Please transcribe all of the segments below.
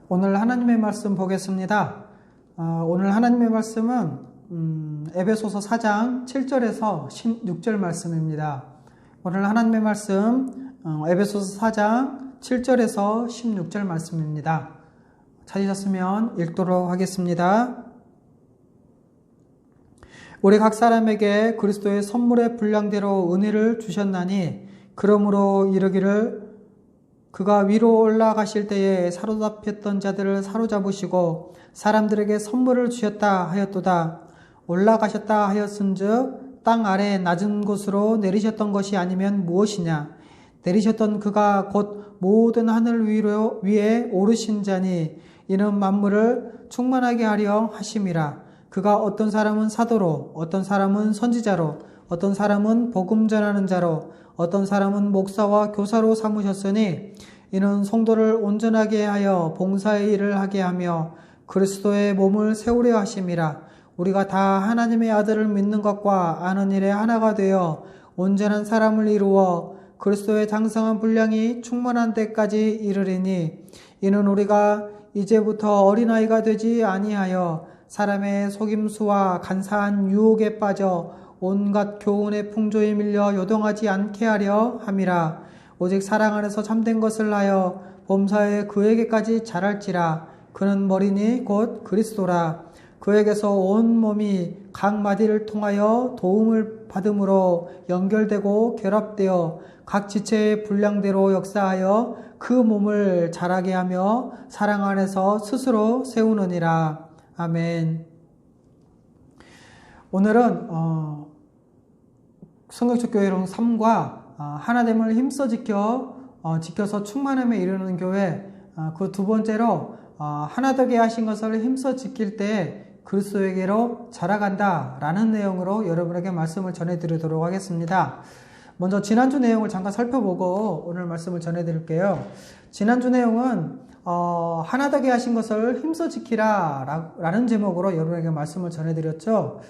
오늘 하나님의 말씀 보겠습니다. 오늘 하나님의 말씀은 에베소서 4장 7절에서 16절 말씀입니다. 오늘 하나님의 말씀 에베소서 4장 7절에서 16절 말씀입니다. 찾으셨으면 읽도록 하겠습니다. 우리 각 사람에게 그리스도의 선물의 분량대로 은혜를 주셨나니 그러므로 이르기를 그가 위로 올라가실 때에 사로잡혔던 자들을 사로잡으시고 사람들에게 선물을 주셨다 하였도다. 올라가셨다 하였은즉 땅 아래 낮은 곳으로 내리셨던 것이 아니면 무엇이냐. 내리셨던 그가 곧 모든 하늘 위에 오르신 자니 이는 만물을 충만하게 하려 하심이라. 그가 어떤 사람은 사도로, 어떤 사람은 선지자로, 어떤 사람은 복음 전하는 자로, 어떤 사람은 목사와 교사로 삼으셨으니 이는 성도를 온전하게 하여 봉사의 일을 하게 하며 그리스도의 몸을 세우려 하심이라. 우리가 다 하나님의 아들을 믿는 것과 아는 일에 하나가 되어 온전한 사람을 이루어 그리스도의 장성한 분량이 충만한 데까지 이르리니 이는 우리가 이제부터 어린아이가 되지 아니하여 사람의 속임수와 간사한 유혹에 빠져 온갖 교훈의 풍조에 밀려 요동하지 않게 하려 함이라. 오직 사랑 안에서 참된 것을 하여 범사에 그에게까지 자랄지라. 그는 머리니 곧 그리스도라. 그에게서 온 몸이 각 마디를 통하여 도움을 받음으로 연결되고 결합되어 각 지체의 분량대로 역사하여 그 몸을 자라게 하며 사랑 안에서 스스로 세우느니라. 아멘. 오늘은 성경책교회론 3과 하나됨을 힘써 지켜서 충만함에 이르는 교회, 그 두 번째로 하나되게 하신 것을 힘써 지킬 때 그리스도에게로 자라간다 라는 내용으로 여러분에게 말씀을 전해드리도록 하겠습니다. 먼저 지난주 내용을 잠깐 살펴보고 오늘 말씀을 전해드릴게요. 지난주 내용은 하나되게 하신 것을 힘써 지키라 라는 제목으로 여러분에게 말씀을 전해드렸죠.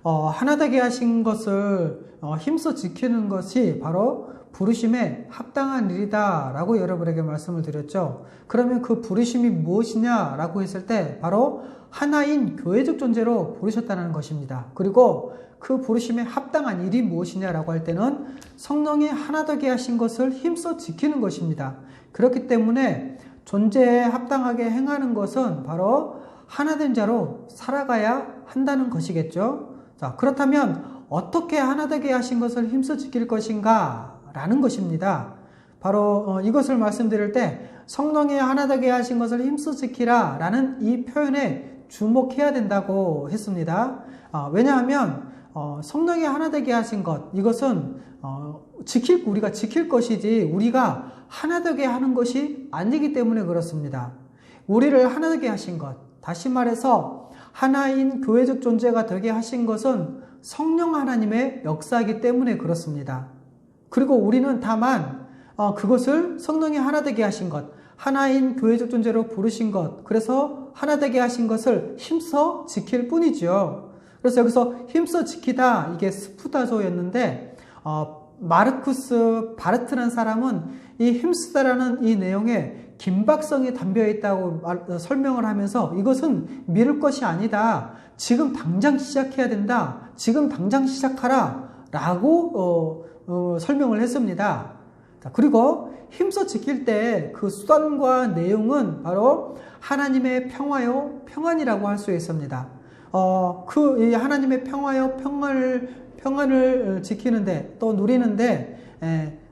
하나되게 하신 것을 힘써 지키는 것이 바로 부르심에 합당한 일이다 라고 여러분에게 말씀을 드렸죠. 그러면 그 부르심이 무엇이냐 라고 했을 때 바로 하나인 교회적 존재로 부르셨다는 것입니다. 그리고 그 부르심에 합당한 일이 무엇이냐 라고 할 때는 성령이 하나되게 하신 것을 힘써 지키는 것입니다. 그렇기 때문에 존재에 합당하게 행하는 것은 바로 하나된 자로 살아가야 한다는 것이겠죠. 자, 그렇다면 어떻게 하나되게 하신 것을 힘써 지킬 것인가 라는 것입니다. 바로 이것을 말씀드릴 때 성령이 하나되게 하신 것을 힘써 지키라 라는 이 표현에 주목해야 된다고 했습니다. 왜냐하면 성령이 하나되게 하신 것, 이것은 우리가 지킬 것이지 우리가 하나되게 하는 것이 아니기 때문에 그렇습니다. 우리를 하나되게 하신 것, 다시 말해서 하나인 교회적 존재가 되게 하신 것은 성령 하나님의 역사이기 때문에 그렇습니다. 그리고 우리는 다만 그것을 성령이 하나되게 하신 것, 하나인 교회적 존재로 부르신 것, 그래서 하나되게 하신 것을 힘써 지킬 뿐이죠. 그래서 여기서 힘써 지키다, 이게 스푸다조였는데 마르쿠스 바르트라는 사람은 이 힘쓰다라는 이 내용에 긴박성이 담겨 있다고 설명을 하면서 이것은 미룰 것이 아니다. 지금 당장 시작해야 된다. 지금 당장 시작하라. 라고 설명을 했습니다. 자, 그리고 힘써 지킬 때 그 수단과 내용은 바로 하나님의 평화요, 평안이라고 할 수 있습니다. 이 하나님의 평화요, 평안을 지키는데 또 누리는데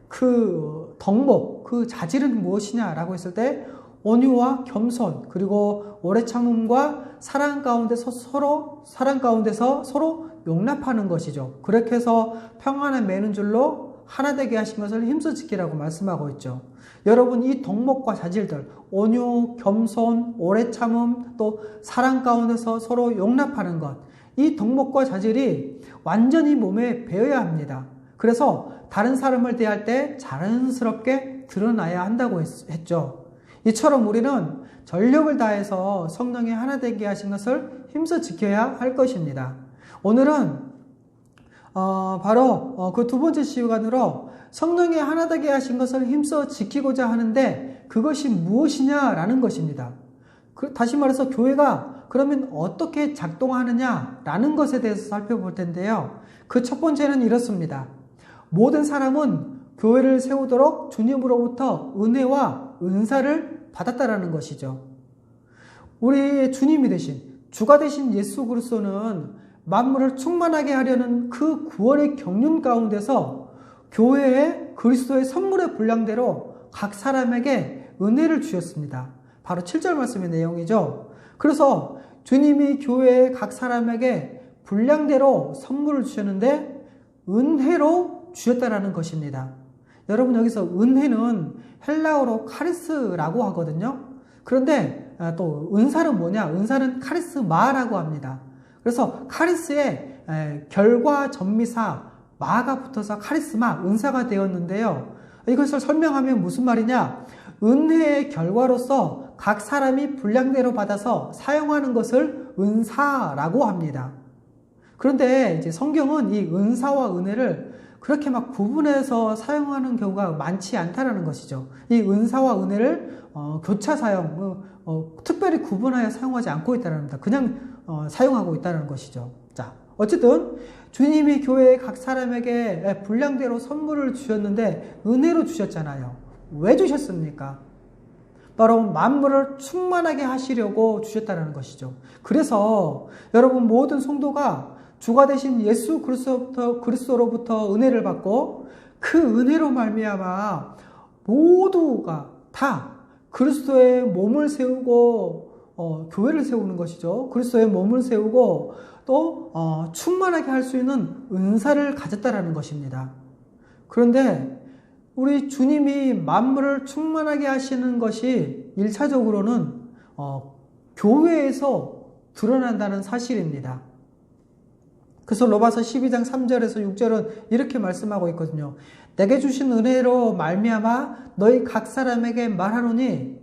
그 덕목, 그 자질은 무엇이냐라고 했을 때 온유와 겸손, 그리고 오래 참음과 사랑 가운데서 서로 용납하는 것이죠. 그렇게 해서 평안을 매는 줄로 하나되게 하신 것을 힘써 지키라고 말씀하고 있죠. 여러분, 이 덕목과 자질들, 온유, 겸손, 오래 참음, 또 사랑 가운데서 서로 용납하는 것, 이 덕목과 자질이 완전히 몸에 배어야 합니다. 그래서 다른 사람을 대할 때 자연스럽게 드러나야 한다고 했죠. 이처럼 우리는 전력을 다해서 성령이 하나 되게 하신 것을 힘써 지켜야 할 것입니다. 오늘은 바로 그 두 번째 시간으로 성령이 하나 되게 하신 것을 힘써 지키고자 하는데 그것이 무엇이냐라는 것입니다. 다시 말해서 교회가 그러면 어떻게 작동하느냐라는 것에 대해서 살펴볼 텐데요. 그 첫 번째는 이렇습니다. 모든 사람은 교회를 세우도록 주님으로부터 은혜와 은사를 받았다라는 것이죠. 우리 주님이 되신, 주가 되신 예수 그리스도는 만물을 충만하게 하려는 그 구원의 경륜 가운데서 교회에 그리스도의 선물의 분량대로 각 사람에게 은혜를 주셨습니다. 바로 7절 말씀의 내용이죠. 그래서 주님이 교회의 각 사람에게 분량대로 선물을 주셨는데 은혜로 주셨다라는 것입니다. 여러분, 여기서 은혜는 헬라어로 카리스라고 하거든요. 그런데 또 은사는 뭐냐? 은사는 카리스마라고 합니다. 그래서 카리스에 결과 전미사 마가 붙어서 카리스마, 은사가 되었는데요. 이것을 설명하면 무슨 말이냐? 은혜의 결과로서 각 사람이 분량대로 받아서 사용하는 것을 은사라고 합니다. 그런데 이제 성경은 이 은사와 은혜를 그렇게 막 구분해서 사용하는 경우가 많지 않다라는 것이죠. 이 은사와 은혜를 교차 사용, 특별히 구분하여 사용하지 않고 있다는 겁니다. 그냥 사용하고 있다는 것이죠. 자, 어쨌든 주님이 교회의 각 사람에게 분량대로 선물을 주셨는데 은혜로 주셨잖아요. 왜 주셨습니까? 바로 만물을 충만하게 하시려고 주셨다는 것이죠. 그래서 여러분 모든 성도가 주가 되신 예수 그리스도로부터 은혜를 받고 그 은혜로 말미암아 모두가 다 그리스도의 몸을 세우고 교회를 세우는 것이죠. 그리스도의 몸을 세우고 또 충만하게 할 수 있는 은사를 가졌다라는 것입니다. 그런데 우리 주님이 만물을 충만하게 하시는 것이 1차적으로는 교회에서 드러난다는 사실입니다. 그래서 로마서 12장 3절에서 6절은 이렇게 말씀하고 있거든요. 내게 주신 은혜로 말미암아 너희 각 사람에게 말하노니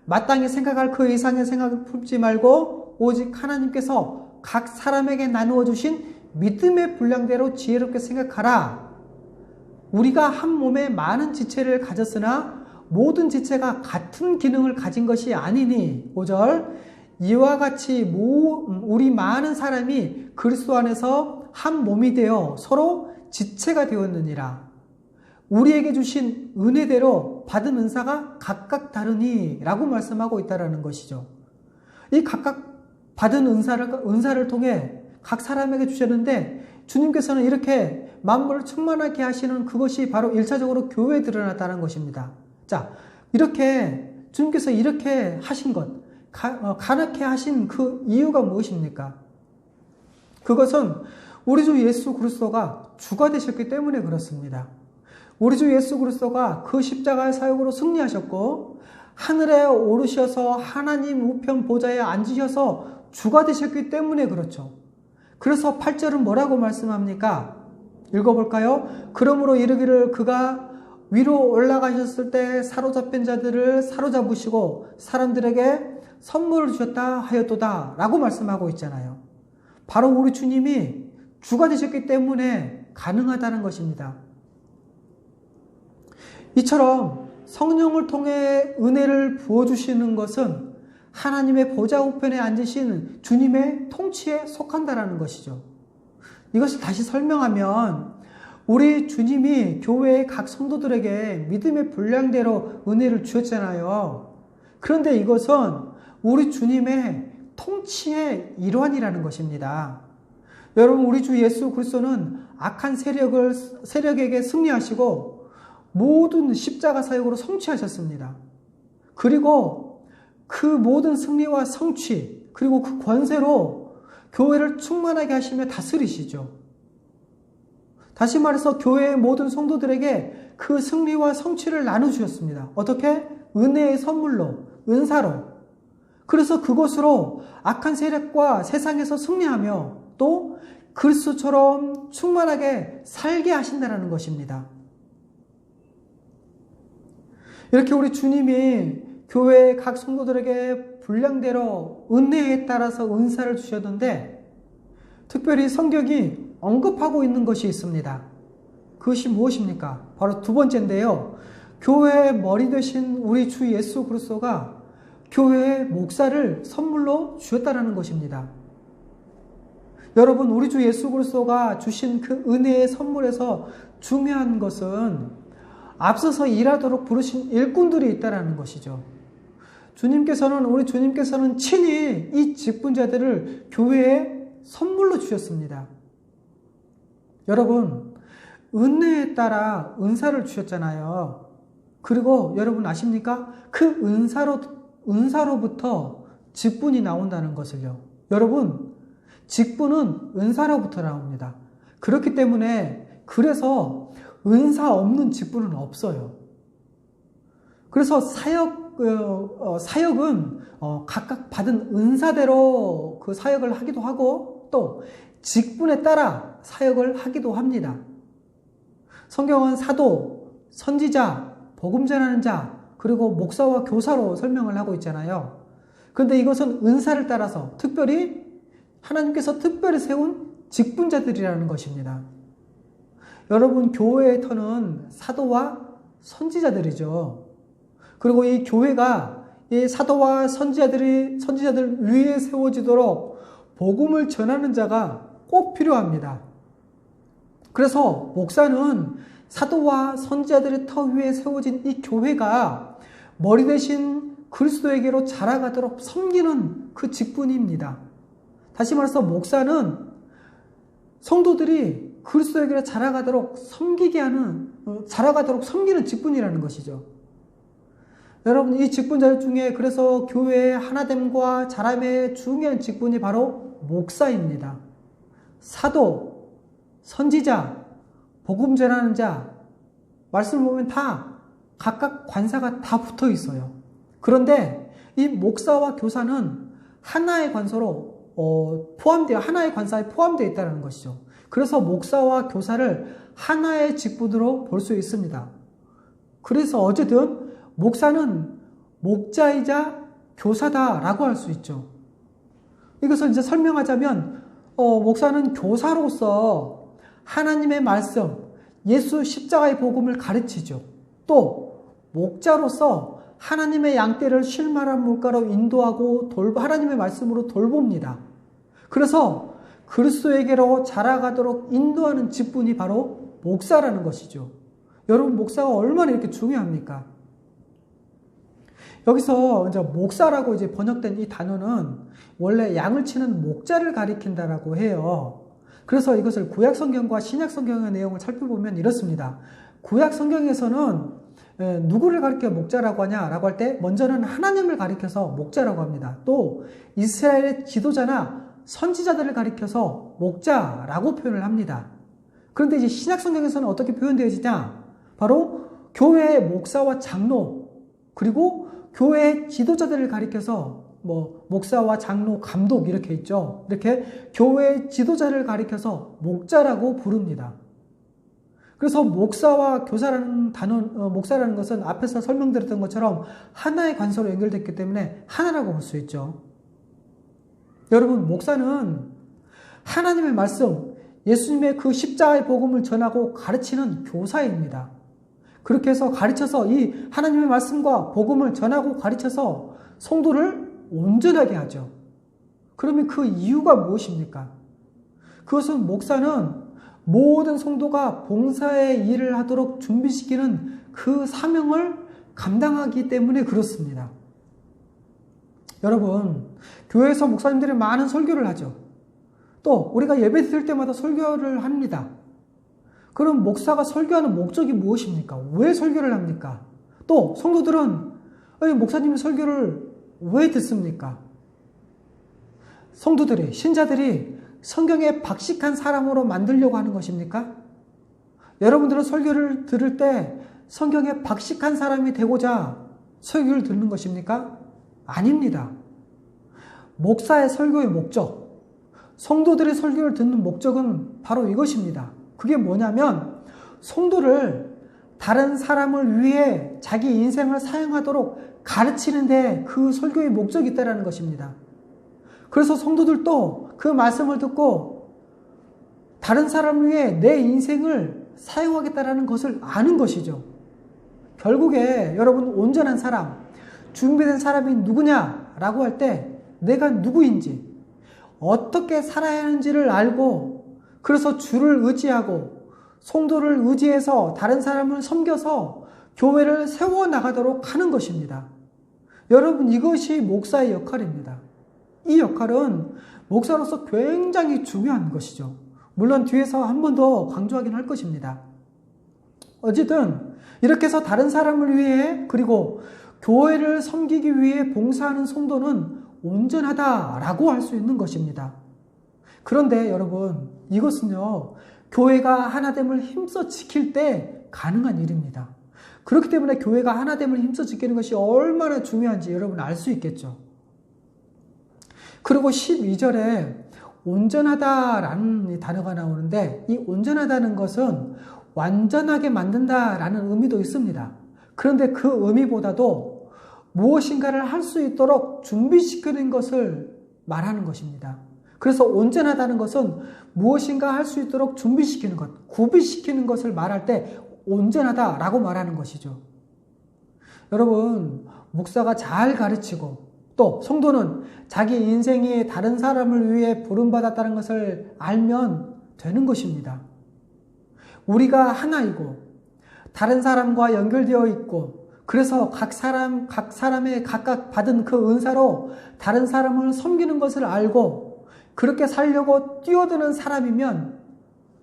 마땅히 생각할 그 이상의 생각을 품지 말고 오직 하나님께서 각 사람에게 나누어 주신 믿음의 분량대로 지혜롭게 생각하라. 우리가 한 몸에 많은 지체를 가졌으나 모든 지체가 같은 기능을 가진 것이 아니니 5절 이와 같이 우리 많은 사람이 그리스도 안에서 한 몸이 되어 서로 지체가 되었느니라. 우리에게 주신 은혜대로 받은 은사가 각각 다르니 라고 말씀하고 있다는 것이죠. 이 각각 받은 은사를 통해 각 사람에게 주셨는데 주님께서는 이렇게 만물을 충만하게 하시는 그것이 바로 1차적으로 교회에 드러났다는 것입니다. 자, 이렇게 주님께서 이렇게 하신 것, 가능케 하신 그 이유가 무엇입니까? 그것은 우리 주 예수 그리스도가 주가 되셨기 때문에 그렇습니다. 우리 주 예수 그리스도가 그 십자가의 사역으로 승리하셨고 하늘에 오르셔서 하나님 우편 보좌에 앉으셔서 주가 되셨기 때문에 그렇죠. 그래서 8절은 뭐라고 말씀합니까? 읽어볼까요? 그러므로 이르기를 그가 위로 올라가셨을 때 사로잡힌 자들을 사로잡으시고 사람들에게 선물을 주셨다 하였도다 라고 말씀하고 있잖아요. 바로 우리 주님이 주가 되셨기 때문에 가능하다는 것입니다. 이처럼 성령을 통해 은혜를 부어주시는 것은 하나님의 보좌 우편에 앉으신 주님의 통치에 속한다라는 것이죠. 이것을 다시 설명하면 우리 주님이 교회의 각 성도들에게 믿음의 분량대로 은혜를 주셨잖아요. 그런데 이것은 우리 주님의 통치의 일환이라는 것입니다. 여러분, 우리 주 예수 그리스도는 악한 세력에게 승리하시고 모든 십자가 사역으로 성취하셨습니다. 그리고 그 모든 승리와 성취 그리고 그 권세로 교회를 충만하게 하시며 다스리시죠. 다시 말해서 교회의 모든 성도들에게 그 승리와 성취를 나눠주셨습니다. 어떻게? 은혜의 선물로, 은사로. 그래서 그것으로 악한 세력과 세상에서 승리하며 또 그리스도처럼 충만하게 살게 하신다는 것입니다. 이렇게 우리 주님이 교회의 각 성도들에게 분량대로 은혜에 따라서 은사를 주셨는데 특별히 성경이 언급하고 있는 것이 있습니다. 그것이 무엇입니까? 바로 두 번째인데요. 교회의 머리 되신 우리 주 예수 그리스도가 교회의 목사를 선물로 주셨다는 것입니다. 여러분, 우리 주 예수 그리스도가 주신 그 은혜의 선물에서 중요한 것은 앞서서 일하도록 부르신 일꾼들이 있다는 것이죠. 우리 주님께서는 친히 이 직분자들을 교회에 선물로 주셨습니다. 여러분, 은혜에 따라 은사를 주셨잖아요. 그리고 여러분 아십니까? 그 은사로부터 직분이 나온다는 것을요. 여러분, 직분은 은사로부터 나옵니다. 그렇기 때문에 그래서 은사 없는 직분은 없어요. 그래서 사역은 각각 받은 은사대로 그 사역을 하기도 하고 또 직분에 따라 사역을 하기도 합니다. 성경은 사도, 선지자, 복음 전하는 자, 그리고 목사와 교사로 설명을 하고 있잖아요. 그런데 이것은 은사를 따라서 하나님께서 특별히 세운 직분자들이라는 것입니다. 여러분, 교회의 터는 사도와 선지자들이죠. 그리고 이 교회가 이 사도와 선지자들 위에 세워지도록 복음을 전하는 자가 꼭 필요합니다. 그래서 목사는 사도와 선지자들의 터 위에 세워진 이 교회가 머리 대신 그리스도에게로 자라가도록 섬기는 그 직분입니다. 다시 말해서 목사는 성도들이 그리스도에게로 자라가도록 섬기는 직분이라는 것이죠. 여러분, 이 직분자들 중에 그래서 교회의 하나됨과 자람의 중요한 직분이 바로 목사입니다. 사도, 선지자, 복음 전하는 자, 말씀을 보면 다 각각 관사가 다 붙어 있어요. 그런데 이 목사와 교사는 하나의 관사로 하나의 관사에 포함되어 있다는 것이죠. 그래서 목사와 교사를 하나의 직분으로 볼 수 있습니다. 그래서 어쨌든 목사는 목자이자 교사다라고 할 수 있죠. 이것을 이제 설명하자면 목사는 교사로서 하나님의 말씀, 예수 십자가의 복음을 가르치죠. 또 목자로서 하나님의 양떼를 쉴만한 물가로 인도하고 하나님의 말씀으로 돌봅니다. 그래서 그리스도에게로 자라가도록 인도하는 직분이 바로 목사라는 것이죠. 여러분, 목사가 얼마나 이렇게 중요합니까? 여기서 이제 목사라고 이제 번역된 이 단어는 원래 양을 치는 목자를 가리킨다라고 해요. 그래서 이것을 구약 성경과 신약 성경의 내용을 살펴보면 이렇습니다. 구약 성경에서는 누구를 가리켜 목자라고 하냐라고 할 때 먼저는 하나님을 가리켜서 목자라고 합니다. 또 이스라엘의 지도자나 선지자들을 가리켜서 목자라고 표현을 합니다. 그런데 이제 신약 성경에서는 어떻게 표현되어지냐? 바로 교회의 목사와 장로, 그리고 교회의 지도자들을 가리켜서 목사와 장로, 감독 이렇게 있죠. 이렇게 교회의 지도자를 가리켜서 목자라고 부릅니다. 그래서 목사와 교사라는 목사라는 것은 앞에서 설명드렸던 것처럼 하나의 관서로 연결됐기 때문에 하나라고 볼 수 있죠. 여러분, 목사는 하나님의 말씀, 예수님의 그 십자가의 복음을 전하고 가르치는 교사입니다. 그렇게 해서 가르쳐서 이 하나님의 말씀과 복음을 전하고 가르쳐서 성도를 온전하게 하죠. 그러면 그 이유가 무엇입니까? 그것은 목사는 모든 성도가 봉사의 일을 하도록 준비시키는 그 사명을 감당하기 때문에 그렇습니다. 여러분, 교회에서 목사님들이 많은 설교를 하죠. 또 우리가 예배 드릴 때마다 설교를 합니다. 그럼 목사가 설교하는 목적이 무엇입니까? 왜 설교를 합니까? 또 성도들은 목사님의 설교를 왜 듣습니까? 성도들이, 신자들이 성경에 박식한 사람으로 만들려고 하는 것입니까? 여러분들은 설교를 들을 때 성경에 박식한 사람이 되고자 설교를 듣는 것입니까? 아닙니다. 목사의 설교의 목적, 성도들의 설교를 듣는 목적은 바로 이것입니다. 그게 뭐냐면 성도를 다른 사람을 위해 자기 인생을 사용하도록 가르치는데 그 설교의 목적이 있다는 것입니다. 그래서 성도들도 그 말씀을 듣고 다른 사람을 위해 내 인생을 사용하겠다라는 것을 아는 것이죠. 결국에 여러분 온전한 사람, 준비된 사람이 누구냐라고 할 때 내가 누구인지, 어떻게 살아야 하는지를 알고 그래서 주를 의지하고 성도를 의지해서 다른 사람을 섬겨서 교회를 세워나가도록 하는 것입니다. 여러분 이것이 목사의 역할입니다. 이 역할은 목사로서 굉장히 중요한 것이죠. 물론 뒤에서 한 번 더 강조하긴 할 것입니다. 어쨌든 이렇게 해서 다른 사람을 위해 그리고 교회를 섬기기 위해 봉사하는 성도는 온전하다라고 할 수 있는 것입니다. 그런데 여러분 이것은요 교회가 하나됨을 힘써 지킬 때 가능한 일입니다. 그렇기 때문에 교회가 하나됨을 힘써 지키는 것이 얼마나 중요한지 여러분 알 수 있겠죠. 그리고 12절에 온전하다라는 단어가 나오는데 이 온전하다는 것은 완전하게 만든다라는 의미도 있습니다. 그런데 그 의미보다도 무엇인가를 할 수 있도록 준비시키는 것을 말하는 것입니다. 그래서 온전하다는 것은 무엇인가 할 수 있도록 준비시키는 것, 구비시키는 것을 말할 때 온전하다라고 말하는 것이죠. 여러분, 목사가 잘 가르치고 또 성도는 자기 인생이 다른 사람을 위해 부름받았다는 것을 알면 되는 것입니다. 우리가 하나이고 다른 사람과 연결되어 있고 그래서 각 사람의 각각 받은 그 은사로 다른 사람을 섬기는 것을 알고 그렇게 살려고 뛰어드는 사람이면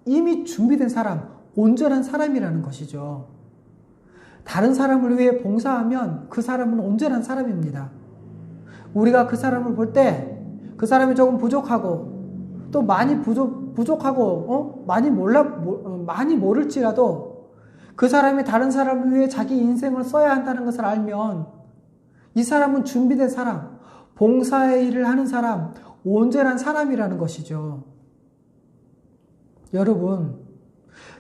이미 준비된 사람, 온전한 사람이라는 것이죠. 다른 사람을 위해 봉사하면 그 사람은 온전한 사람입니다. 우리가 그 사람을 볼 때 그 사람이 조금 부족하고 또 많이 부족하고 많이 모를지라도 그 사람이 다른 사람을 위해 자기 인생을 써야 한다는 것을 알면 이 사람은 준비된 사람, 봉사의 일을 하는 사람, 온전한 사람이라는 것이죠. 여러분,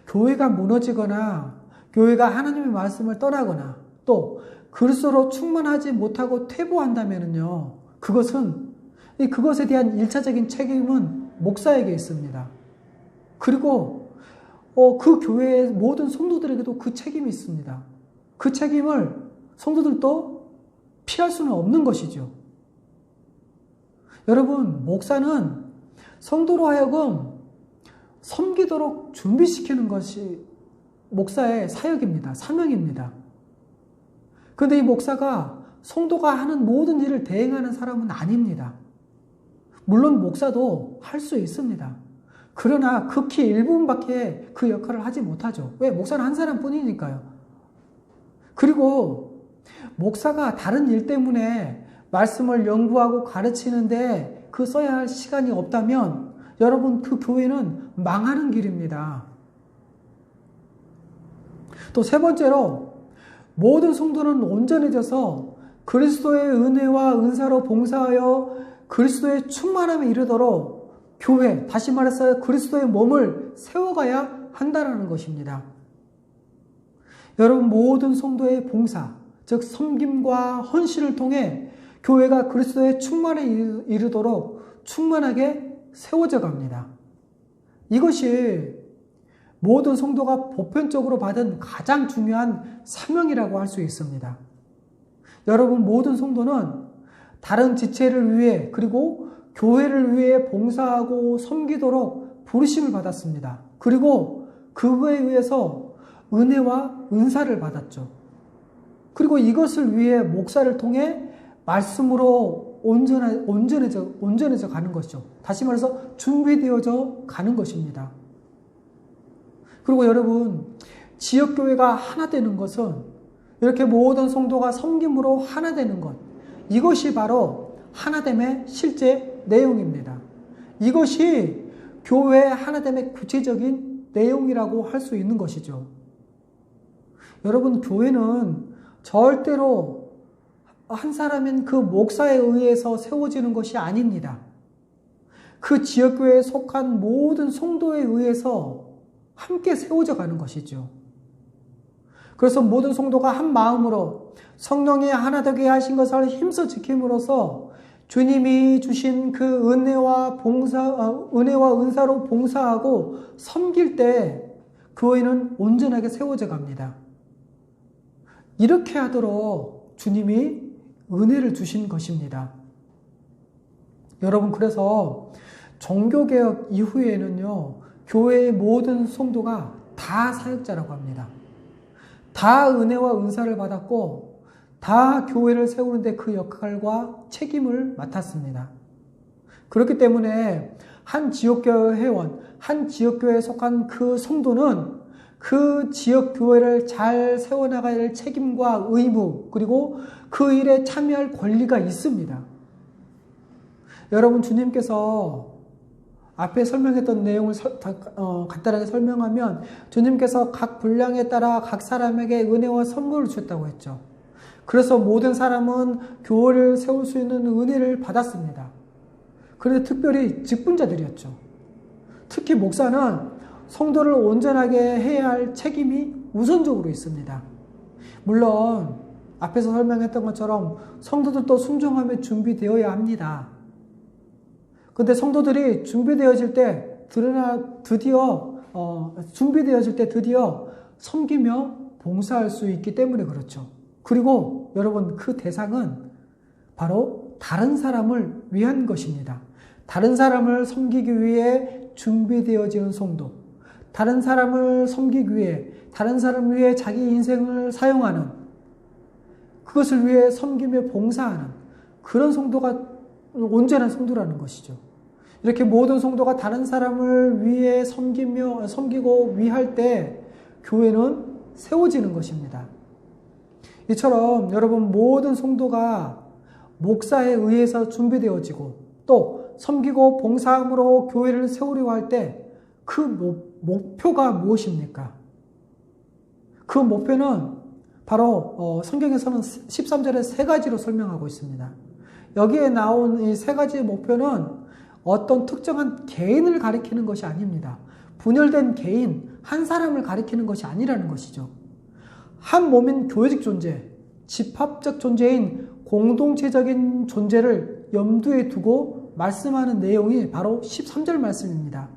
교회가 무너지거나 교회가 하나님의 말씀을 떠나거나 또 그리스도로 충만하지 못하고 퇴보한다면요, 그것에 대한 1차적인 책임은 목사에게 있습니다. 그리고 그 교회의 모든 성도들에게도 그 책임이 있습니다. 그 책임을 성도들도 피할 수는 없는 것이죠. 여러분, 목사는 성도로 하여금 섬기도록 준비시키는 것이 목사의 사역입니다. 사명입니다. 그런데 이 목사가 성도가 하는 모든 일을 대행하는 사람은 아닙니다. 물론 목사도 할 수 있습니다. 그러나 극히 일부분밖에 그 역할을 하지 못하죠. 왜? 목사는 한 사람뿐이니까요. 그리고 목사가 다른 일 때문에 말씀을 연구하고 가르치는데 그 써야 할 시간이 없다면 여러분 그 교회는 망하는 길입니다. 또 세 번째로 모든 성도는 온전해져서 그리스도의 은혜와 은사로 봉사하여 그리스도의 충만함에 이르도록 교회, 다시 말해서 그리스도의 몸을 세워가야 한다는 것입니다. 여러분 모든 성도의 봉사, 즉 섬김과 헌신을 통해 교회가 그리스도의 충만에 이르도록 충만하게 세워져 갑니다. 이것이 모든 성도가 보편적으로 받은 가장 중요한 사명이라고 할 수 있습니다. 여러분 모든 성도는 다른 지체를 위해 그리고 교회를 위해 봉사하고 섬기도록 부르심을 받았습니다. 그리고 그거에 의해서 은혜와 은사를 받았죠. 그리고 이것을 위해 목사를 통해 말씀으로 온전해져 가는 것이죠. 다시 말해서 준비되어져 가는 것입니다. 그리고 여러분, 지역교회가 하나 되는 것은 이렇게 모든 성도가 섬김으로 하나 되는 것, 이것이 바로 하나됨의 실제 내용입니다. 이것이 교회의 하나됨의 구체적인 내용이라고 할 수 있는 것이죠. 여러분, 교회는 절대로 한 사람인 그 목사에 의해서 세워지는 것이 아닙니다. 그 지역교회에 속한 모든 성도에 의해서 함께 세워져 가는 것이죠. 그래서 모든 성도가 한 마음으로 성령이 하나 되게 하신 것을 힘써 지킴으로써 주님이 주신 그 은혜와 은사로 봉사하고 섬길 때 교회는 온전하게 세워져 갑니다. 이렇게 하도록 주님이 은혜를 주신 것입니다. 여러분, 그래서 종교개혁 이후에는요, 교회의 모든 성도가 다 사역자라고 합니다. 다 은혜와 은사를 받았고 다 교회를 세우는데 그 역할과 책임을 맡았습니다. 그렇기 때문에 한 지역교회 회원, 한 지역교회에 속한 그 성도는 그 지역교회를 잘 세워나가야 할 책임과 의무, 그리고 그 일에 참여할 권리가 있습니다. 여러분, 주님께서 앞에 설명했던 내용을 간단하게 설명하면 주님께서 각 분량에 따라 각 사람에게 은혜와 선물을 주셨다고 했죠. 그래서 모든 사람은 교회를 세울 수 있는 은혜를 받았습니다. 그런데 특별히 직분자들이었죠. 특히 목사는 성도를 온전하게 해야 할 책임이 우선적으로 있습니다. 물론 앞에서 설명했던 것처럼 성도들도 순종함에 준비되어야 합니다. 근데 성도들이 준비되어질 때 드디어 섬기며 봉사할 수 있기 때문에 그렇죠. 그리고 여러분, 그 대상은 바로 다른 사람을 위한 것입니다. 다른 사람을 섬기기 위해 준비되어진 성도, 다른 사람을 섬기기 위해, 다른 사람을 위해 자기 인생을 사용하는, 그것을 위해 섬기며 봉사하는 그런 성도가 온전한 성도라는 것이죠. 이렇게 모든 성도가 다른 사람을 위해 섬기고 위할 때 교회는 세워지는 것입니다. 이처럼 여러분, 모든 성도가 목사에 의해서 준비되어지고 또 섬기고 봉사함으로 교회를 세우려고 할 때 그 목표가 무엇입니까? 그 목표는 바로 성경에서는 13절에 세 가지로 설명하고 있습니다. 여기에 나온 이 세 가지의 목표는 어떤 특정한 개인을 가리키는 것이 아닙니다. 분열된 개인, 한 사람을 가리키는 것이 아니라는 것이죠. 한 몸인 교회적 존재, 집합적 존재인 공동체적인 존재를 염두에 두고 말씀하는 내용이 바로 13절 말씀입니다.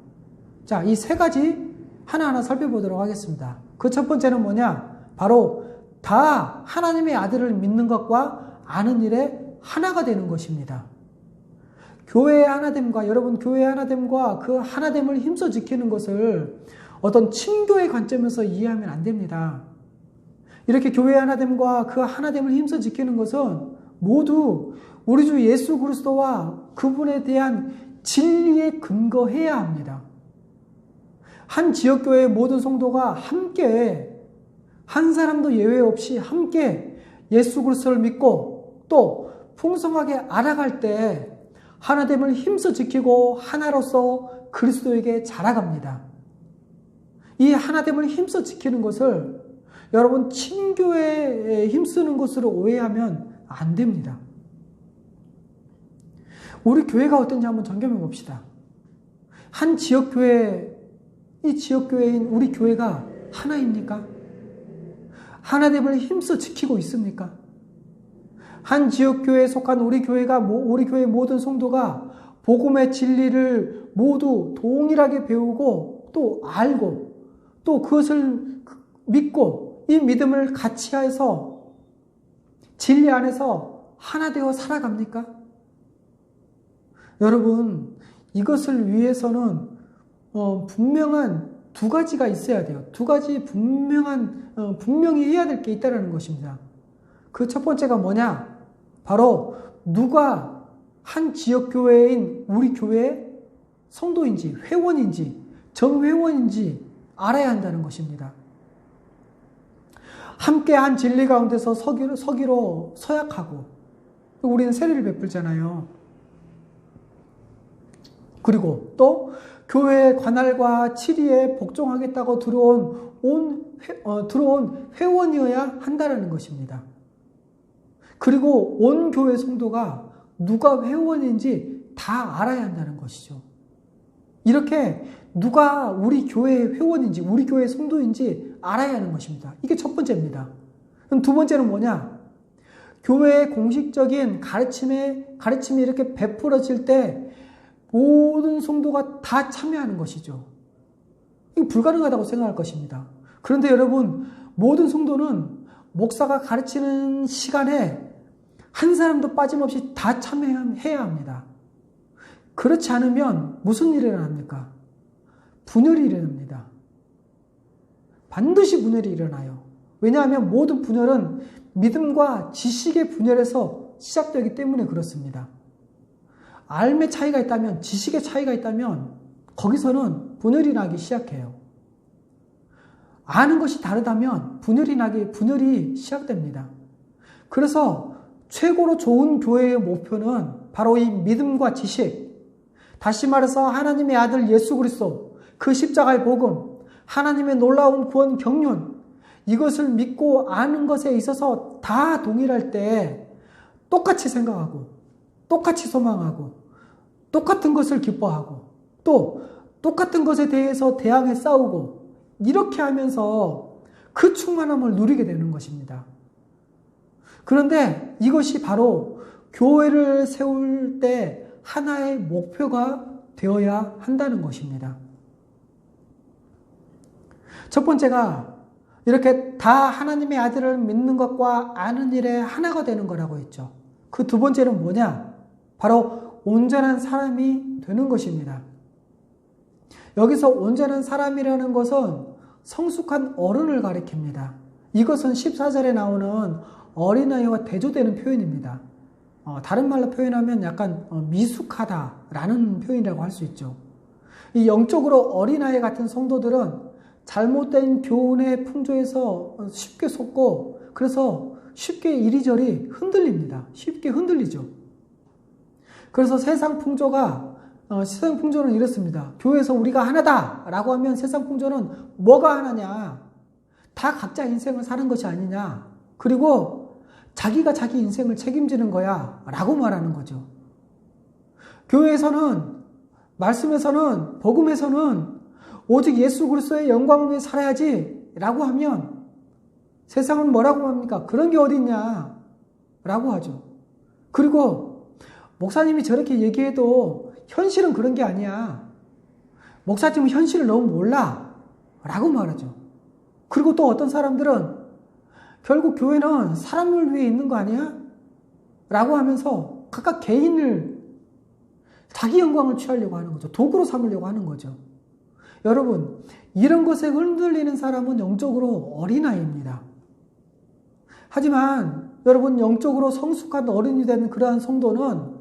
자, 이 세 가지 하나하나 살펴보도록 하겠습니다. 그 첫 번째는 뭐냐? 바로 다 하나님의 아들을 믿는 것과 아는 일에 하나가 되는 것입니다. 교회의 하나됨과, 여러분, 교회의 하나됨과 그 하나됨을 힘써 지키는 것을 어떤 친교의 관점에서 이해하면 안 됩니다. 이렇게 교회의 하나됨과 그 하나됨을 힘써 지키는 것은 모두 우리 주 예수 그리스도와 그분에 대한 진리에 근거해야 합니다. 한 지역교회의 모든 성도가 함께, 한 사람도 예외 없이 함께 예수 그리스도를 믿고 또 풍성하게 알아갈 때 하나됨을 힘써 지키고 하나로서 그리스도에게 자라갑니다. 이 하나됨을 힘써 지키는 것을 여러분, 친교회에 힘쓰는 것으로 오해하면 안 됩니다. 우리 교회가 어떤지 한번 점검해 봅시다. 한 지역교회, 이 지역교회인 우리 교회가 하나입니까? 하나됨을 힘써 지키고 있습니까? 한 지역교회에 속한 우리 교회가, 우리 교회 모든 성도가 복음의 진리를 모두 동일하게 배우고 또 알고 또 그것을 믿고 이 믿음을 같이 해서 진리 안에서 하나 되어 살아갑니까? 여러분, 이것을 위해서는 분명한 두 가지가 있어야 돼요. 두 가지 분명히 해야 될 게 있다는 것입니다. 그 첫 번째가 뭐냐? 바로 누가 한 지역교회인 우리 교회의 성도인지 회원인지 정회원인지 알아야 한다는 것입니다. 함께 한 진리 가운데서 서기로 서약하고 우리는 세례를 베풀잖아요. 그리고 또 교회의 관할과 치리에 복종하겠다고 들어온 회원이어야 한다는 것입니다. 그리고 온 교회 성도가 누가 회원인지 다 알아야 한다는 것이죠. 이렇게 누가 우리 교회의 회원인지 우리 교회의 성도인지 알아야 하는 것입니다. 이게 첫 번째입니다. 그럼 두 번째는 뭐냐? 교회의 공식적인 가르침이 이렇게 베풀어질 때 모든 성도가 다 참여하는 것이죠. 이거 불가능하다고 생각할 것입니다. 그런데 여러분, 모든 성도는 목사가 가르치는 시간에 한 사람도 빠짐없이 다 참여해야 합니다. 그렇지 않으면 무슨 일이 일어납니까? 분열이 일어납니다. 반드시 분열이 일어나요. 왜냐하면 모든 분열은 믿음과 지식의 분열에서 시작되기 때문에 그렇습니다. 알의 차이가 있다면, 지식의 차이가 있다면 거기서는 분열이 나기 시작해요. 아는 것이 다르다면 분열이 시작됩니다. 그래서 최고로 좋은 교회의 목표는 바로 이 믿음과 지식, 다시 말해서 하나님의 아들 예수 그리스도, 그 십자가의 복음, 하나님의 놀라운 구원 경륜, 이것을 믿고 아는 것에 있어서 다 동일할 때 똑같이 생각하고, 똑같이 소망하고, 똑같은 것을 기뻐하고, 또 똑같은 것에 대해서 대항해 싸우고, 이렇게 하면서 그 충만함을 누리게 되는 것입니다. 그런데 이것이 바로 교회를 세울 때 하나의 목표가 되어야 한다는 것입니다. 첫 번째가 이렇게 다 하나님의 아들을 믿는 것과 아는 일에 하나가 되는 거라고 했죠. 그 두 번째는 뭐냐? 바로 온전한 사람이 되는 것입니다. 여기서 온전한 사람이라는 것은 성숙한 어른을 가리킵니다. 이것은 14절에 나오는 어린아이와 대조되는 표현입니다. 다른 말로 표현하면 약간 미숙하다라는 표현이라고 할 수 있죠. 이 영적으로 어린아이 같은 성도들은 잘못된 교훈의 풍조에서 쉽게 속고, 그래서 쉽게 이리저리 흔들립니다. 쉽게 흔들리죠. 그래서 세상 풍조는 이렇습니다. 교회에서 우리가 하나다라고 하면 세상 풍조는 뭐가 하나냐? 다 각자 인생을 사는 것이 아니냐? 그리고 자기가 자기 인생을 책임지는 거야 라고 말하는 거죠. 교회에서는, 말씀에서는, 복음에서는 오직 예수 그리스도의 영광을 위해 살아야지 라고 하면 세상은 뭐라고 합니까? 그런 게 어디 있냐 라고 하죠. 그리고 목사님이 저렇게 얘기해도 현실은 그런 게 아니야. 목사님은 현실을 너무 몰라 라고 말하죠. 그리고 또 어떤 사람들은 결국 교회는 사람을 위해 있는 거 아니야? 라고 하면서 각각 개인을, 자기 영광을 취하려고 하는 거죠. 도구로 삼으려고 하는 거죠. 여러분, 이런 것에 흔들리는 사람은 영적으로 어린아이입니다. 하지만 여러분, 영적으로 성숙한 어른이 된 그러한 성도는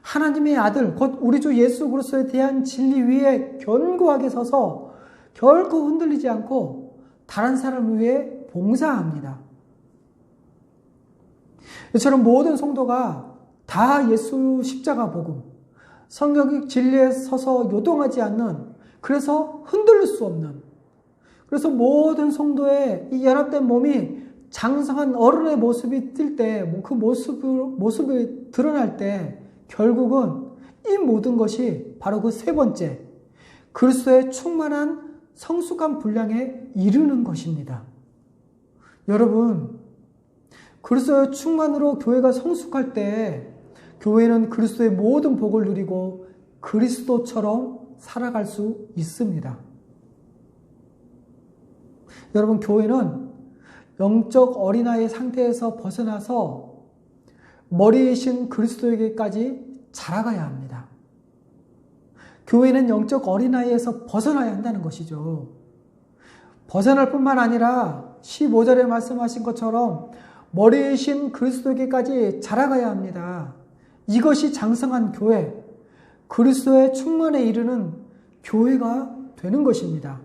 하나님의 아들, 곧 우리 주 예수 그리스도에 대한 진리 위에 견고하게 서서 결코 흔들리지 않고 다른 사람을 위해 봉사합니다. 이처럼 모든 성도가 다 예수 십자가 복음, 성경의 진리에 서서 요동하지 않는, 그래서 흔들릴 수 없는, 그래서 모든 성도의 이 연합된 몸이 장성한 어른의 모습이 뜰 때, 그 모습이 드러날 때 결국은 이 모든 것이 바로 그 세 번째, 그리스도의 충만한 성숙한 분량에 이르는 것입니다. 여러분, 그리스도의 충만으로 교회가 성숙할 때 교회는 그리스도의 모든 복을 누리고 그리스도처럼 살아갈 수 있습니다. 여러분, 교회는 영적 어린아이의 상태에서 벗어나서 머리이신 그리스도에게까지 자라가야 합니다. 교회는 영적 어린아이에서 벗어나야 한다는 것이죠. 벗어날 뿐만 아니라 15절에 말씀하신 것처럼 머리이신 그리스도에게까지 자라가야 합니다. 이것이 장성한 교회, 그리스도의 충만에 이르는 교회가 되는 것입니다.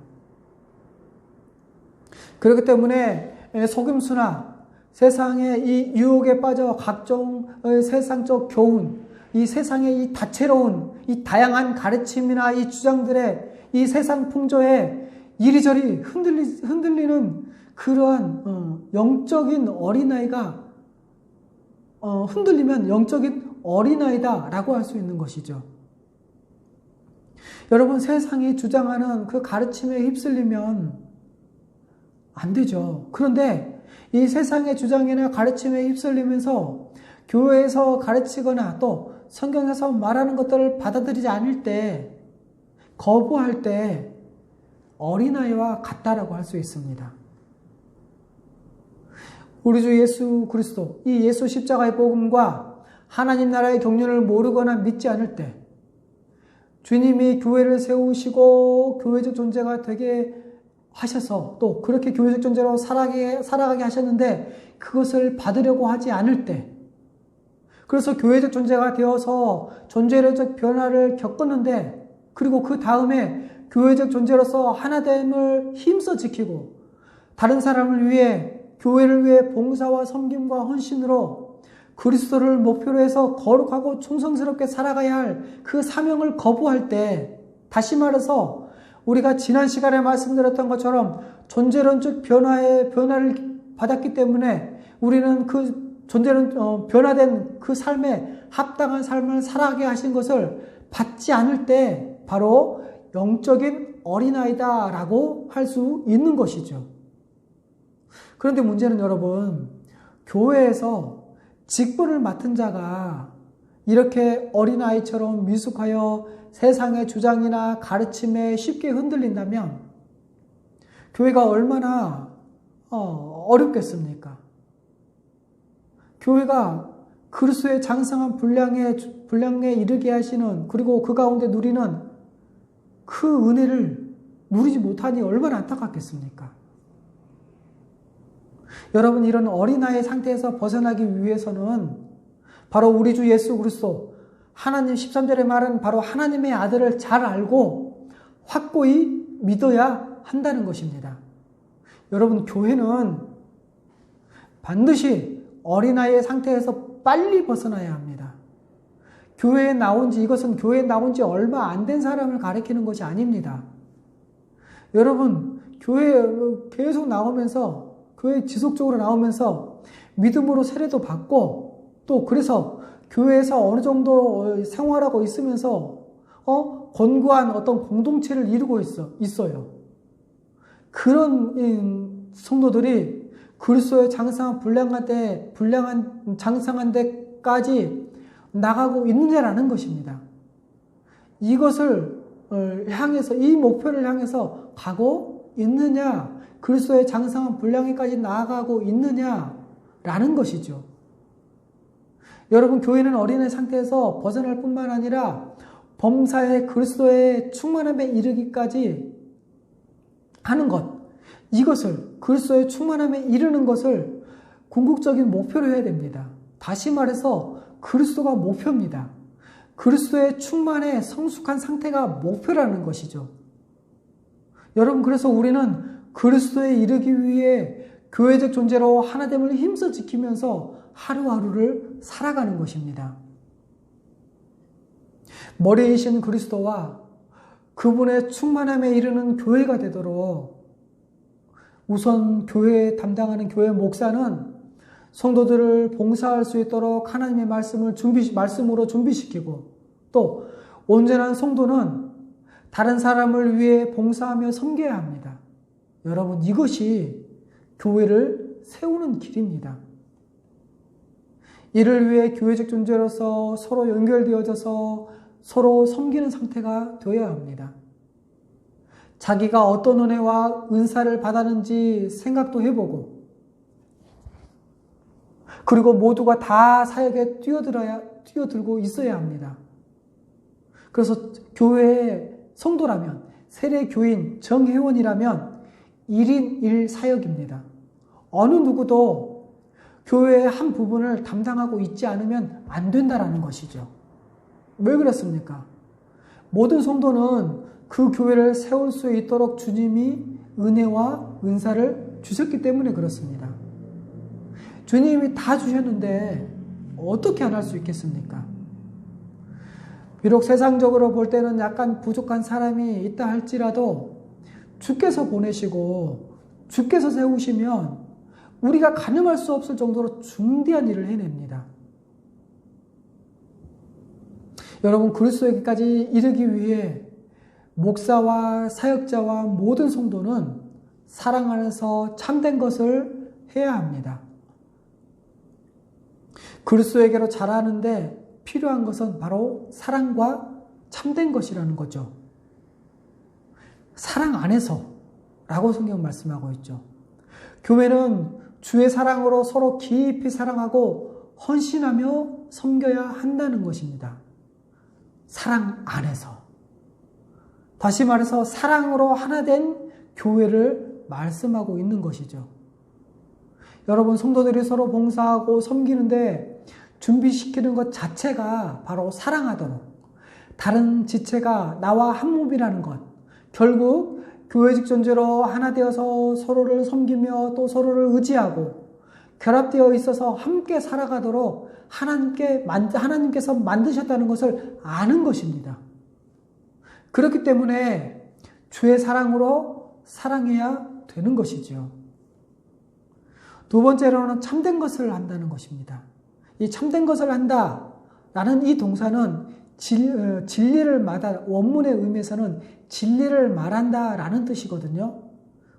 그렇기 때문에 속임수나 세상의 이 유혹에 빠져 각종 세상적 교훈, 이 세상의 이 다채로운 이 다양한 가르침이나 이 주장들의 이 세상 풍조에 이리저리 흔들리는 그러한 영적인 어린아이가 흔들리면 영적인 어린아이다라고 할 수 있는 것이죠. 여러분, 세상이 주장하는 그 가르침에 휩쓸리면 안 되죠. 그런데 이 세상의 주장이나 가르침에 휩쓸리면서 교회에서 가르치거나 또 성경에서 말하는 것들을 받아들이지 않을 때, 거부할 때 어린아이와 같다라고 할 수 있습니다. 우리 주 예수 그리스도, 이 예수 십자가의 복음과 하나님 나라의 경륜을 모르거나 믿지 않을 때, 주님이 교회를 세우시고 교회적 존재가 되게 하셔서 또 그렇게 교회적 존재로 살아가게 하셨는데 그것을 받으려고 하지 않을 때, 그래서 교회적 존재가 되어서 존재적 변화를 겪었는데, 그리고 그 다음에 교회적 존재로서 하나됨을 힘써 지키고 다른 사람을 위해, 교회를 위해 봉사와 섬김과 헌신으로 그리스도를 목표로 해서 거룩하고 충성스럽게 살아가야 할 그 사명을 거부할 때, 다시 말해서 우리가 지난 시간에 말씀드렸던 것처럼 존재론적 변화를 받았기 때문에 우리는 그 존재론 변화된 그 삶에 합당한 삶을 살아가게 하신 것을 받지 않을 때 바로 영적인 어린아이다라고 할 수 있는 것이죠. 그런데 문제는 여러분, 교회에서 직분을 맡은 자가 이렇게 어린아이처럼 미숙하여 세상의 주장이나 가르침에 쉽게 흔들린다면 교회가 얼마나 어렵겠습니까? 교회가 그리스도의 장성한 분량에 이르게 하시는, 그리고 그 가운데 누리는 그 은혜를 누리지 못하니 얼마나 안타깝겠습니까? 여러분, 이런 어린아이의 상태에서 벗어나기 위해서는 바로 우리 주 예수 그리스도, 하나님 13절의 말은 바로 하나님의 아들을 잘 알고 확고히 믿어야 한다는 것입니다. 여러분, 교회는 반드시 어린아이의 상태에서 빨리 벗어나야 합니다. 이것은 교회에 나온 지 얼마 안 된 사람을 가리키는 것이 아닙니다. 여러분, 교회에 계속 나오면서, 교회에 지속적으로 나오면서 믿음으로 세례도 받고, 또 그래서 교회에서 어느 정도 생활하고 있으면서 권고한 어떤 공동체를 이루고 있어요. 그런 성도들이 그리스도의 장성한 불량한 장성한 데까지 나가고 있느냐라는 것입니다. 이것을 향해서, 이 목표를 향해서 가고 있느냐, 그리스도의 장성한 분량에까지 나아가고 있느냐라는 것이죠. 여러분, 교회는 어린애 상태에서 벗어날 뿐만 아니라 범사에 그리스도의 충만함에 이르기까지 하는 것, 이것을, 그리스도의 충만함에 이르는 것을 궁극적인 목표로 해야 됩니다. 다시 말해서 그리스도가 목표입니다. 그리스도의 충만에 성숙한 상태가 목표라는 것이죠. 여러분, 그래서 우리는 그리스도에 이르기 위해 교회적 존재로 하나됨을 힘써 지키면서 하루하루를 살아가는 것입니다. 머리이신 그리스도와 그분의 충만함에 이르는 교회가 되도록 우선 교회에 담당하는 교회 목사는 성도들을 봉사할 수 있도록 하나님의 말씀으로 준비시키고, 또 온전한 성도는 다른 사람을 위해 봉사하며 섬겨야 합니다. 여러분, 이것이 교회를 세우는 길입니다. 이를 위해 교회적 존재로서 서로 연결되어져서 서로 섬기는 상태가 되어야 합니다. 자기가 어떤 은혜와 은사를 받았는지 생각도 해보고, 그리고 모두가 다 사역에 뛰어들고 있어야 합니다. 그래서 교회의 성도라면, 세례교인, 정회원이라면 1인 1사역입니다. 어느 누구도 교회의 한 부분을 담당하고 있지 않으면 안 된다라는 것이죠. 왜 그렇습니까? 모든 성도는 그 교회를 세울 수 있도록 주님이 은혜와 은사를 주셨기 때문에 그렇습니다. 주님이 다 주셨는데 어떻게 안 할 수 있겠습니까? 비록 세상적으로 볼 때는 약간 부족한 사람이 있다 할지라도 주께서 보내시고 주께서 세우시면 우리가 가늠할 수 없을 정도로 중대한 일을 해냅니다. 여러분, 그리스도에게까지 이르기 위해 목사와 사역자와 모든 성도는 사랑 안에서 참된 것을 해야 합니다. 그리스도에게로 자라는데 필요한 것은 바로 사랑과 참된 것이라는 거죠. 사랑 안에서 라고 성경 말씀하고 있죠. 교회는 주의 사랑으로 서로 깊이 사랑하고 헌신하며 섬겨야 한다는 것입니다. 사랑 안에서. 다시 말해서 사랑으로 하나 된 교회를 말씀하고 있는 것이죠. 여러분, 성도들이 서로 봉사하고 섬기는데 준비시키는 것 자체가 바로 사랑하도록, 다른 지체가 나와 한 몸이라는 것, 결국 교회적 존재로 하나 되어서 서로를 섬기며 또 서로를 의지하고 결합되어 있어서 함께 살아가도록 하나님께서 만드셨다는 것을 아는 것입니다. 그렇기 때문에 주의 사랑으로 사랑해야 되는 것이죠. 두 번째로는 참된 것을 한다는 것입니다. 이 참된 것을 한다라는 이 동사는 진리를 원문의 의미에서는 진리를 말한다라는 뜻이거든요.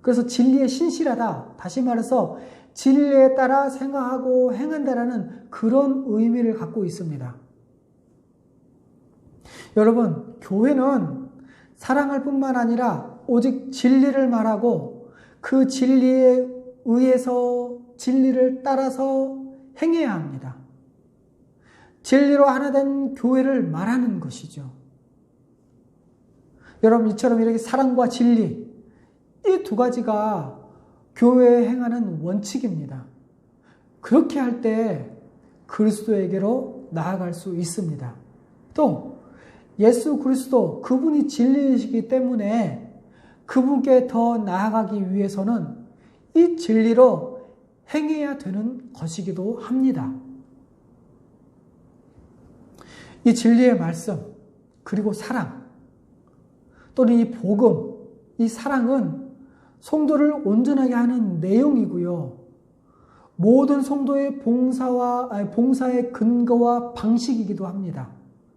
그래서 진리에 신실하다, 다시 말해서 진리에 따라 생각하고 행한다라는 그런 의미를 갖고 있습니다. 여러분, 교회는 사랑할 뿐만 아니라 오직 진리를 말하고 그 진리에 의해서 진리를 따라서 행해야 합니다. 진리로 하나 된 교회를 말하는 것이죠. 여러분, 이처럼 이렇게 사랑과 진리, 이 두 가지가 교회에 행하는 원칙입니다. 그렇게 할 때 그리스도에게로 나아갈 수 있습니다. 또 예수 그리스도, 그분이 진리이시기 때문에 그분께 더 나아가기 위해서는 이 진리로 행해야 되는 것이기도 합니다. 이 진리의 말씀, 그리고 사랑, 또는 이 복음, 이 사랑은 성도를 온전하게 하는 내용이고요. 모든 성도의 봉사의 근거와 방식이기도 합니다.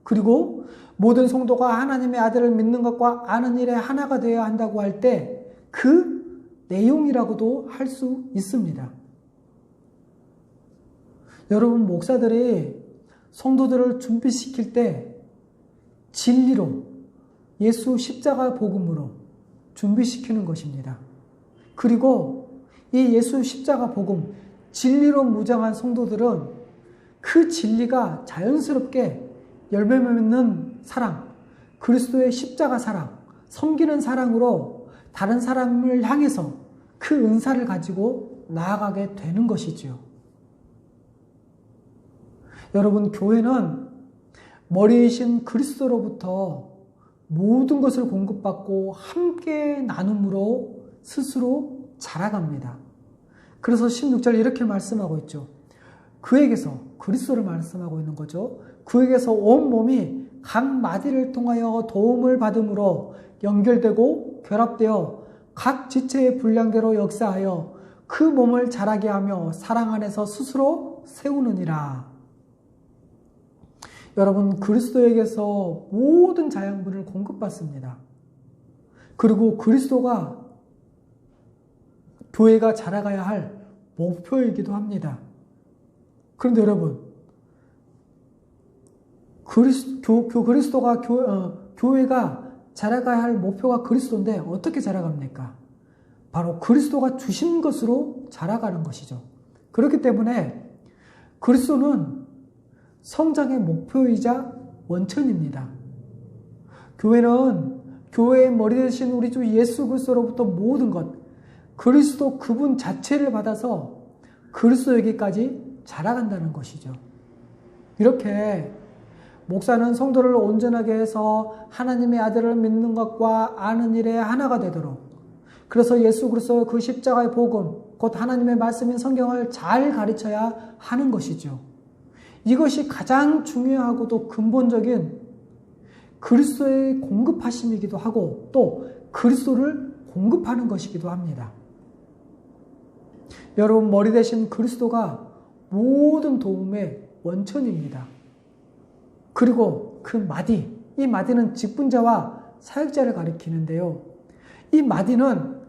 그리고 모든 성도가 하나님의 아들을 믿는 것과 아는 일에 하나가 되어야 한다고 할 때 그 내용이라고도 할 수 있습니다. 여러분, 목사들이 성도들을 준비시킬 때 진리로, 예수 십자가 복음으로 준비시키는 것입니다. 그리고 이 예수 십자가 복음, 진리로 무장한 성도들은 그 진리가 자연스럽게 열매 맺는 사랑, 그리스도의 십자가 사랑, 섬기는 사랑으로 다른 사람을 향해서 그 은사를 가지고 나아가게 되는 것이지요. 여러분, 교회는 머리이신 그리스도로부터 모든 것을 공급받고 함께 나눔으로 스스로 자라갑니다. 그래서 16절 이렇게 말씀하고 있죠. 그에게서, 그리스도를 말씀하고 있는 거죠. 그에게서 온 몸이 각 마디를 통하여 도움을 받음으로 연결되고 결합되어 각 지체의 분량대로 역사하여 그 몸을 자라게 하며 사랑 안에서 스스로 세우느니라. 여러분, 그리스도에게서 모든 자양분을 공급받습니다. 그리고 그리스도가 교회가 자라가야 할 목표이기도 합니다. 그런데 여러분, 그리스도가 교회가 자라가야 할 목표가 그리스도인데 어떻게 자라갑니까? 바로 그리스도가 주신 것으로 자라가는 것이죠. 그렇기 때문에 그리스도는 성장의 목표이자 원천입니다. 교회는 교회의 머리 되신 우리 주 예수 그리스도로부터 모든 것, 그리스도 그분 자체를 받아서 그리스도에게까지 자라간다는 것이죠. 이렇게 목사는 성도를 온전하게 해서 하나님의 아들을 믿는 것과 아는 일에 하나가 되도록, 그래서 예수 그리스도의 그 십자가의 복음, 곧 하나님의 말씀인 성경을 잘 가르쳐야 하는 것이죠. 이것이 가장 중요하고도 근본적인 그리스도의 공급하심이기도 하고 또 그리스도를 공급하는 것이기도 합니다. 여러분, 머리 대신 그리스도가 모든 도움의 원천입니다. 그리고 그 마디, 이 마디는 직분자와 사역자를 가리키는데요. 이 마디는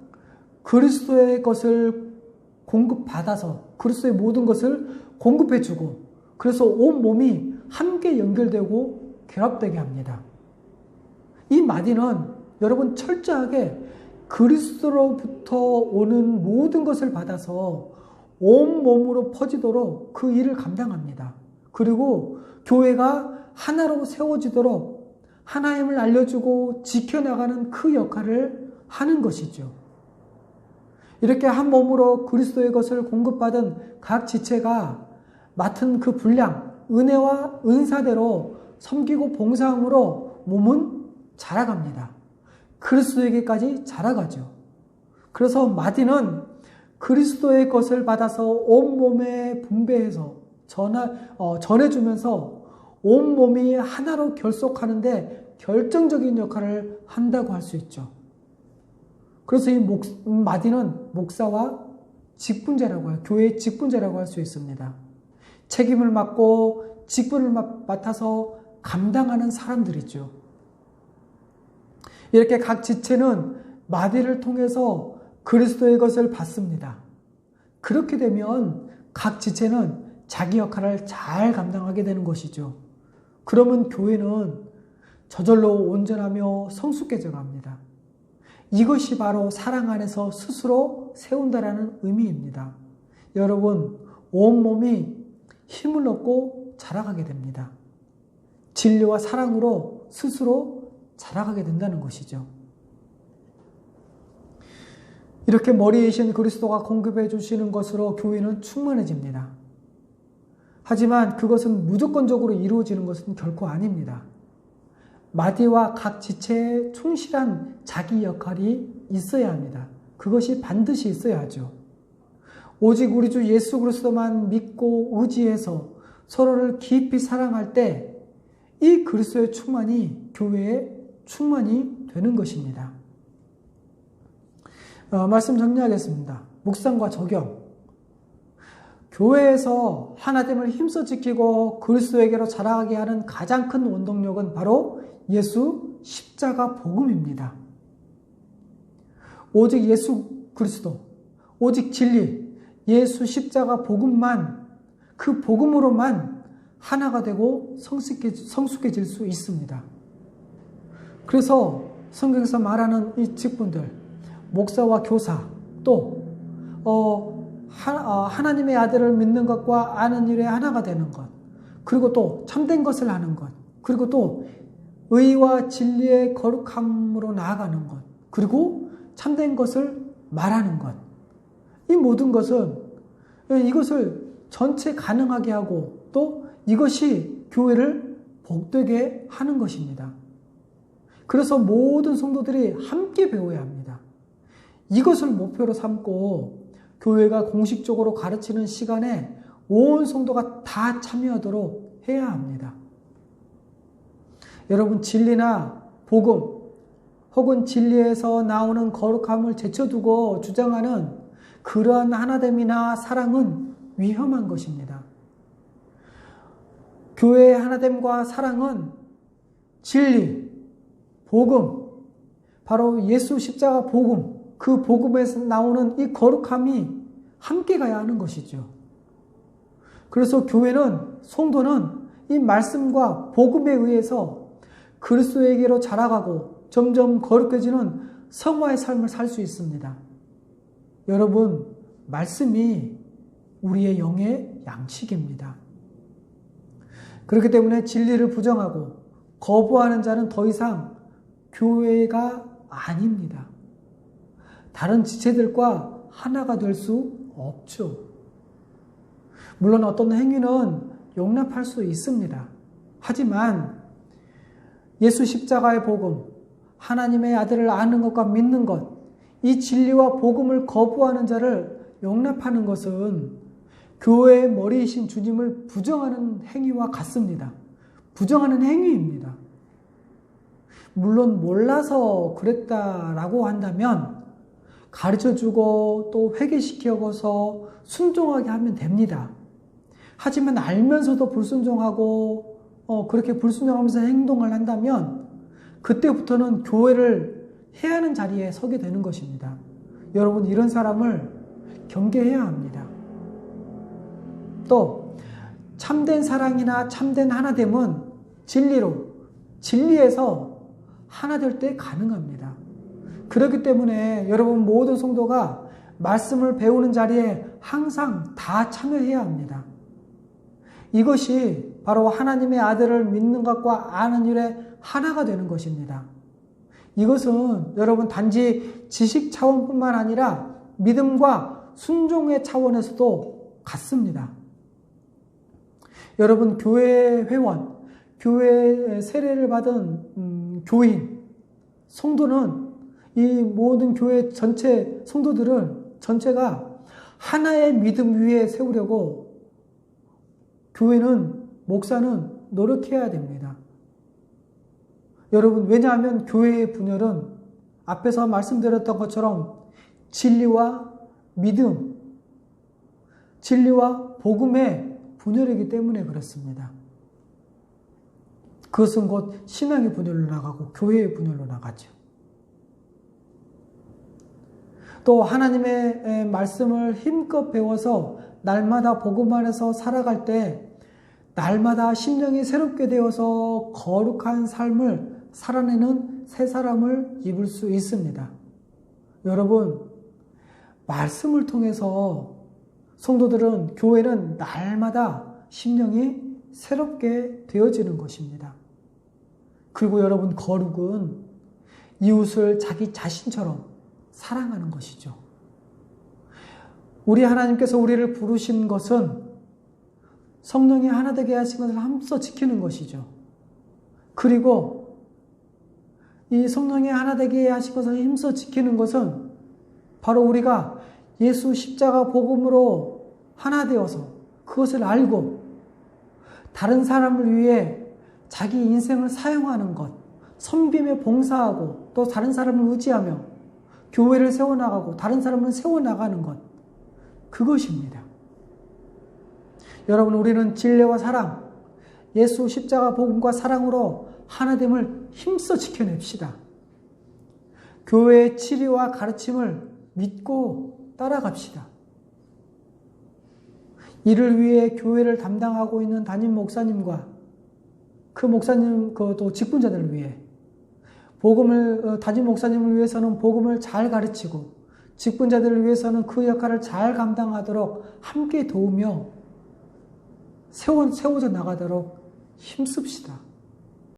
그리스도의 것을 공급받아서 그리스도의 모든 것을 공급해주고 그래서 온 몸이 함께 연결되고 결합되게 합니다. 이 마디는 여러분 철저하게 그리스도로부터 오는 모든 것을 받아서 온 몸으로 퍼지도록 그 일을 감당합니다. 그리고 교회가 하나로 세워지도록 하나님을 알려주고 지켜나가는 그 역할을 하는 것이죠. 이렇게 한 몸으로 그리스도의 것을 공급받은 각 지체가 맡은 그 분량, 은혜와 은사대로 섬기고 봉사함으로 몸은 자라갑니다. 그리스도에게까지 자라가죠. 그래서 마디는 그리스도의 것을 받아서 온몸에 분배해서 전해주면서 온몸이 하나로 결속하는데 결정적인 역할을 한다고 할 수 있죠. 그래서 이 마디는 목사와 직분자라고 해요. 교회의 직분자라고 할 수 있습니다. 책임을 맡고 직분을 맡아서 감당하는 사람들이죠. 이렇게 각 지체는 마디를 통해서 그리스도의 것을 받습니다. 그렇게 되면 각 지체는 자기 역할을 잘 감당하게 되는 것이죠. 그러면 교회는 저절로 온전하며 성숙해져 갑니다. 이것이 바로 사랑 안에서 스스로 세운다라는 의미입니다. 여러분, 온몸이 힘을 얻고 자라가게 됩니다. 진리와 사랑으로 스스로 자라가게 된다는 것이죠. 이렇게 머리이신 그리스도가 공급해 주시는 것으로 교회는 충만해집니다. 하지만 그것은 무조건적으로 이루어지는 것은 결코 아닙니다. 마디와 각 지체에 충실한 자기 역할이 있어야 합니다. 그것이 반드시 있어야 하죠. 오직 우리 주 예수 그리스도만 믿고 의지해서 서로를 깊이 사랑할 때 이 그리스도의 충만이 교회의 충만이 되는 것입니다. 말씀 정리하겠습니다. 묵상과 적용. 교회에서 하나됨을 힘써 지키고 그리스도에게로 자라가게 하는 가장 큰 원동력은 바로 예수 십자가 복음입니다. 오직 예수 그리스도, 오직 진리, 예수 십자가 복음만, 그 복음으로만 하나가 되고 성숙해질 수 있습니다. 그래서 성경에서 말하는 이 직분들, 목사와 교사, 또 하나님의 아들을 믿는 것과 아는 일에 하나가 되는 것, 그리고 또 참된 것을 하는 것, 그리고 또 의와 진리의 거룩함으로 나아가는 것, 그리고 참된 것을 말하는 것. 이 모든 것은 이것을 전체 가능하게 하고 또 이것이 교회를 복되게 하는 것입니다. 그래서 모든 성도들이 함께 배워야 합니다. 이것을 목표로 삼고 교회가 공식적으로 가르치는 시간에 온 성도가 다 참여하도록 해야 합니다. 여러분, 진리나 복음 혹은 진리에서 나오는 거룩함을 제쳐두고 주장하는 그러한 하나됨이나 사랑은 위험한 것입니다. 교회의 하나됨과 사랑은 진리, 복음, 바로 예수 십자가 복음, 그 복음에서 나오는 이 거룩함이 함께 가야 하는 것이죠. 그래서 교회는, 성도는 이 말씀과 복음에 의해서 그리스도에게로 자라가고 점점 거룩해지는 성화의 삶을 살 수 있습니다. 여러분, 말씀이 우리의 영의 양식입니다. 그렇기 때문에 진리를 부정하고 거부하는 자는 더 이상 교회가 아닙니다. 다른 지체들과 하나가 될 수 없죠. 물론 어떤 행위는 용납할 수 있습니다. 하지만 예수 십자가의 복음, 하나님의 아들을 아는 것과 믿는 것, 이 진리와 복음을 거부하는 자를 용납하는 것은 교회의 머리이신 주님을 부정하는 행위와 같습니다. 부정하는 행위입니다. 물론 몰라서 그랬다라고 한다면 가르쳐주고 또 회개시켜서 순종하게 하면 됩니다. 하지만 알면서도 불순종하고 그렇게 불순종하면서 행동을 한다면 그때부터는 교회를 해야 하는 자리에 서게 되는 것입니다. 여러분, 이런 사람을 경계해야 합니다. 또 참된 사랑이나 참된 하나됨은 진리에서 하나 될 때 가능합니다. 그렇기 때문에 여러분 모든 성도가 말씀을 배우는 자리에 항상 다 참여해야 합니다. 이것이 바로 하나님의 아들을 믿는 것과 아는 일에 하나가 되는 것입니다. 이것은 여러분 단지 지식 차원뿐만 아니라 믿음과 순종의 차원에서도 같습니다. 여러분 교회 회원, 교회 세례를 받은 교인, 성도는 이 모든 교회 전체 성도들은 전체가 하나의 믿음 위에 세우려고 교회는 목사는 노력해야 됩니다. 여러분 왜냐하면 교회의 분열은 앞에서 말씀드렸던 것처럼 진리와 믿음, 진리와 복음의 분열이기 때문에 그렇습니다. 그것은 곧 신앙의 분열로 나가고 교회의 분열로 나가죠. 또 하나님의 말씀을 힘껏 배워서 날마다 복음 안에서 살아갈 때 날마다 심령이 새롭게 되어서 거룩한 삶을 살아내는 새 사람을 입을 수 있습니다. 여러분, 말씀을 통해서 성도들은, 교회는 날마다 심령이 새롭게 되어지는 것입니다. 그리고 여러분, 거룩은 이웃을 자기 자신처럼 사랑하는 것이죠. 우리 하나님께서 우리를 부르신 것은 성령이 하나 되게 하신 것을 함써 지키는 것이죠. 그리고 이 성령이 하나 되게 하신 것을 힘써 지키는 것은 바로 우리가 예수 십자가 복음으로 하나 되어서 그것을 알고 다른 사람을 위해 자기 인생을 사용하는 것, 섬김에 봉사하고 또 다른 사람을 의지하며 교회를 세워나가고 다른 사람을 세워나가는 것, 그것입니다. 여러분, 우리는 진리와 사랑, 예수 십자가 복음과 사랑으로 하나됨을 힘써 지켜냅시다. 교회의 치리와 가르침을 믿고 따라갑시다. 이를 위해 교회를 담당하고 있는 담임 목사님과 그 목사님, 또 직분자들을 위해 담임 목사님을 위해서는 복음을 잘 가르치고 직분자들을 위해서는 그 역할을 잘 감당하도록 함께 도우며 세워져 나가도록 힘씁시다.